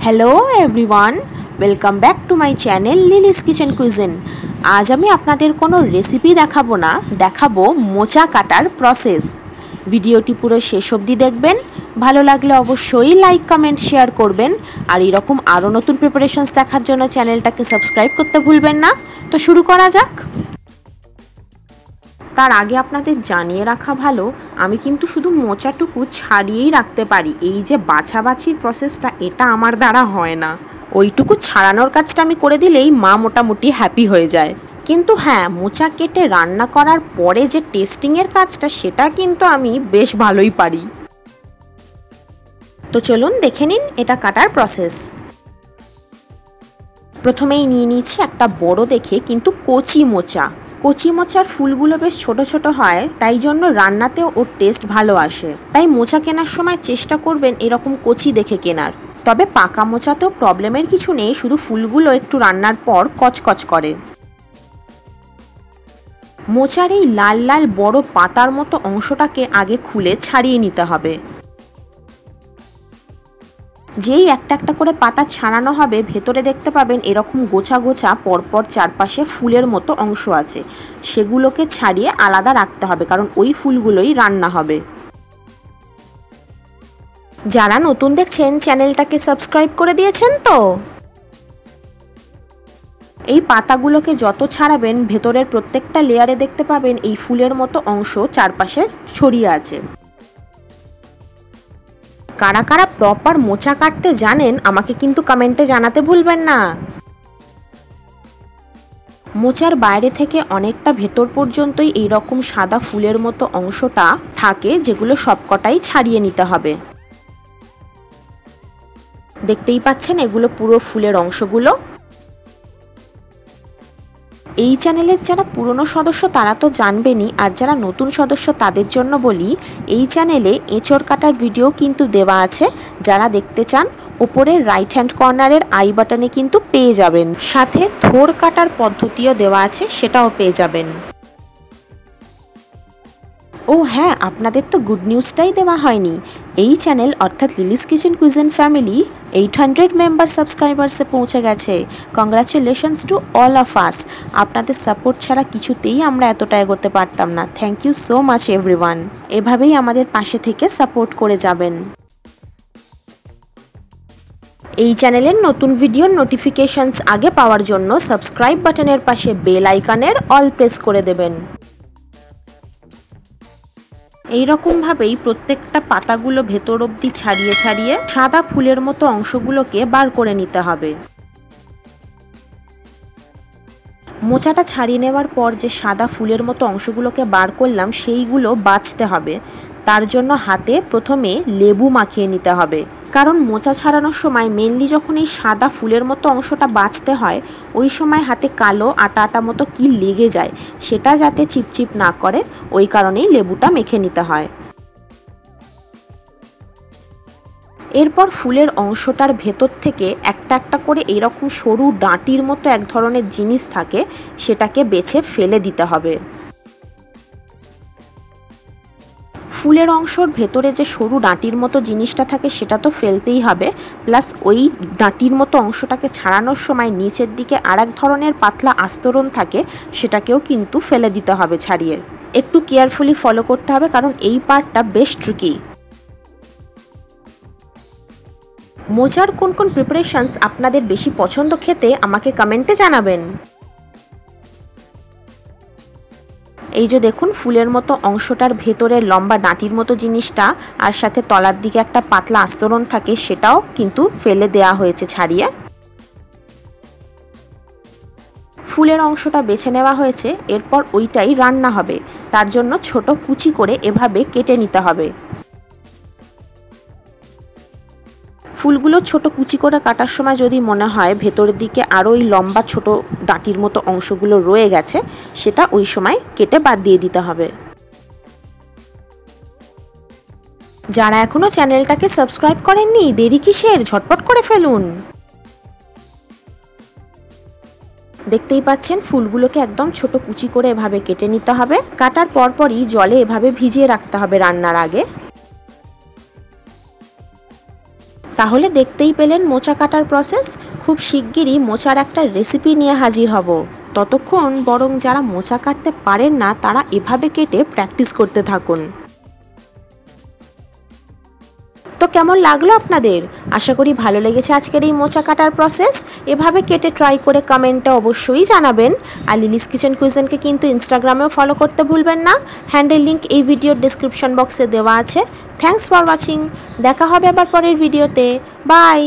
Hello everyone, welcome back to my channel Lily's kitchen cuisine. আজ আমি আপনাদের কোনো রেসিপি দেখাবো না, দেখাবো মোচা কাটার প্রসেস। ভিডিওটি পুরো শেষ অবধি দেখবেন। ভালো লাগলে অবশ্যই লাইক কমেন্ট শেয়ার করবেন। আর এরকম আরও নতুন প্রিপারেশনস দেখার জন্য চ্যানেলটাকে সাবস্ক্রাইব করতে ভুলবেন না। তো শুরু করা যাক। তার আগে আপনাদের জানিয়ে রাখা ভালো, আমি কিন্তু শুধু মোচাটুকু ছাড়িয়েই রাখতে পারি। এই যে বাছাবাছির প্রসেসটা, এটা আমার দ্বারা হয় না। ওইটুকু ছাড়ানোর কাজটা আমি করে দিলেই মা মোটামুটি হ্যাপি হয়ে যায়। কিন্তু হ্যাঁ, মোচা কেটে রান্না করার পরে যে টেস্টিংয়ের কাজটা, সেটা কিন্তু আমি বেশ ভালোই পারি। তো চলুন দেখে নিন এটা কাটার প্রসেস। প্রথমেই নিয়ে নিয়েছি একটা বড় দেখে কিন্তু কচি মোচা। কচি মোচার ফুলগুলো বেশ ছোট ছোট হয়, তাই জন্য রান্নাতেও ওর টেস্ট ভালো আসে। তাই মোচা কেনার সময় চেষ্টা করবেন এরকম কচি দেখে কেনার। তবে পাকা মোচাতেও প্রবলেমের কিছু নেই, শুধু ফুলগুলো একটু রান্নার পর কচকচ করে। মোচার এই লাল লাল বড় পাতার মতো অংশটাকে আগে খুলে ছাড়িয়ে নিতে হবে। যেই একটা একটা করে পাতা ছাড়ানো হবে, ভেতরে দেখতে পাবেন এরকম গোছা গোছা পরপর চারপাশে ফুলের মতো অংশ আছে। সেগুলোকে ছাড়িয়ে আলাদা রাখতে হবে, কারণ ওই ফুলগুলোই রান্না হবে। যারা নতুন দেখছেন চ্যানেলটাকে সাবস্ক্রাইব করে দিয়েছেন তো? এই পাতাগুলোকে যত ছাড়াবেন, ভেতরের প্রত্যেকটা লেয়ারে দেখতে পাবেন এই ফুলের মতো অংশ চারপাশে ছড়িয়ে আছে। কারা কারা প্রপার মোচা কাটতে জানেন আমাকে কিন্তু কমেন্টে জানাতে ভুলবেন না। মোচার বাইরে থেকে অনেকটা ভেতর পর্যন্তই এইরকম সাদা ফুলের মতো অংশটা থাকে, যেগুলো সবকটাই ছাড়িয়ে নিতে হবে। দেখতেই পাচ্ছেন এগুলো পুরো ফুলের অংশগুলো। এই চ্যানেলের যারা পুরনো সদস্য তারা তো জানবেনই, আর যারা নতুন সদস্য তাদের জন্য বলি, এই চ্যানেলে এঁচড় কাটার ভিডিও কিন্তু দেওয়া আছে। যারা দেখতে চান উপরের রাইট হ্যান্ড কর্নারের আই বাটনে কিন্তু পেয়ে যাবেন। সাথে থোড় কাটার পদ্ধতিও দেওয়া আছে, সেটাও পেয়ে যাবেন। ও হ্যাঁ, আপনাদের তো গুড নিউজটাই দেওয়া হয়নি। এই চ্যানেল অর্থাৎ Lily's kitchen cuisine family 800 member সাবস্ক্রাইবার্সে পৌঁছে গেছে। Congratulations to all of us. আপনাদের সাপোর্ট ছাড়া কিছুতেই আমরা এতটা এগোতে পারতাম না। Thank you so much everyone. এভাবেই আমাদের পাশে থেকে সাপোর্ট করে যাবেন। এই চ্যানেলের নতুন ভিডিওর নোটিফিকেশনস আগে পাওয়ার জন্য সাবস্ক্রাইব বাটনের পাশে বেল আইকনের অল প্রেস করে দেবেন। এইরকমভাবেই প্রত্যেকটা পাতাগুলো ভেতর অবধি ছাড়িয়ে ছাড়িয়ে সাদা ফুলের মতো অংশগুলোকে বার করে নিতে হবে। মোচাটা ছাড়িয়ে নেওয়ার পর যে সাদা ফুলের মতো অংশগুলোকে বার করলাম, সেইগুলো বাছতে হবে। তার জন্য হাতে প্রথমে লেবু মাখিয়ে নিতে হবে, কারণ মোচা ছাড়ানোর সময় মেনলি যখন এই সাদা ফুলের মতো অংশটা বাছতে হয়, ওই সময় হাতে কালো আটা আটা মতো কি লেগে যায়, সেটা যাতে চিপচিপ না করে, ওই কারণেই লেবুটা মেখে নিতে হয়। এরপর ফুলের অংশটার ভেতর থেকে একটা একটা করে এইরকম সরু ডাঁটির মতো এক ধরনের জিনিস থাকে, সেটাকে বেছে ফেলে দিতে হবে। ফুলের অংশর ভেতরে যে সরু ডাঁটির মতো জিনিসটা থাকে সেটা তো ফেলতেই হবে, প্লাস ওই ডাঁটির মতো অংশটাকে ছাড়ানোর সময় নিচের দিকে আর এক ধরনের পাতলা আস্তরণ থাকে, সেটাকেও কিন্তু ফেলে দিতে হবে ছাড়িয়ে। একটু কেয়ারফুলি ফলো করতে হবে, কারণ এই পার্টটা বেশ ট্রিকি। মোচার কোন কোন প্রিপারেশনস আপনাদের বেশি পছন্দ খেতে আমাকে কমেন্টে জানাবেন। এই যে দেখুন, ফুলের মতো অংশটার ভেতরে লম্বা ডাঁটির মতো জিনিসটা, আর সাথে তলার দিকে একটা পাতলা আস্তরণ থাকে, সেটাও কিন্তু ফেলে দেয়া হয়েছে ছাড়িয়ে। ফুলের অংশটা বেছে নেওয়া হয়েছে, এরপর ওইটাই রান্না হবে। তার জন্য ছোট কুচি করে এভাবে কেটে নিতে হবে। ফুলগুলো ছোট কুচি করে কাটার সময় যদি মনে হয় ভেতরের দিকে আরও ওই লম্বা ছোট ডাঁটির মতো অংশগুলো রয়ে গেছে, সেটা ওই সময় কেটে বাদ দিয়ে দিতে হবে। যারা এখনো চ্যানেলটাকে সাবস্ক্রাইব করেননি, দেরি কিসের, ঝটপট করে ফেলুন। দেখতেই পাচ্ছেন ফুলগুলোকে একদম ছোট কুচি করে এভাবে কেটে নিতে হবে। কাটার পরপরই জলে এভাবে ভিজিয়ে রাখতে হবে রান্নার আগে। তাহলে দেখতেই পেলেন মোচা কাটার প্রসেস। খুব শিগগিরই মোচার একটা রেসিপি নিয়ে হাজির হব। ততক্ষণ বরং যারা মোচা কাটতে পারেন না তারা এভাবে কেটে প্র্যাকটিস করতে থাকুন। তো কেমন লাগলো আপনাদের? আশা করি ভালো লেগেছে আজকের এই মোচা কাটার প্রসেস। এভাবে কেটে ট্রাই করে কমেন্টে অবশ্যই জানাবেন। আর লিলিস কিচেন কুইজিনকে কিন্তু ইনস্টাগ্রামেও ফলো করতে ভুলবেন না। হ্যান্ডেল লিঙ্ক এই ভিডিওর ডেসক্রিপশন বক্সে দেওয়া আছে। Thanks for watching. দেখা হবে আবার পরের ভিডিওতে। বাই।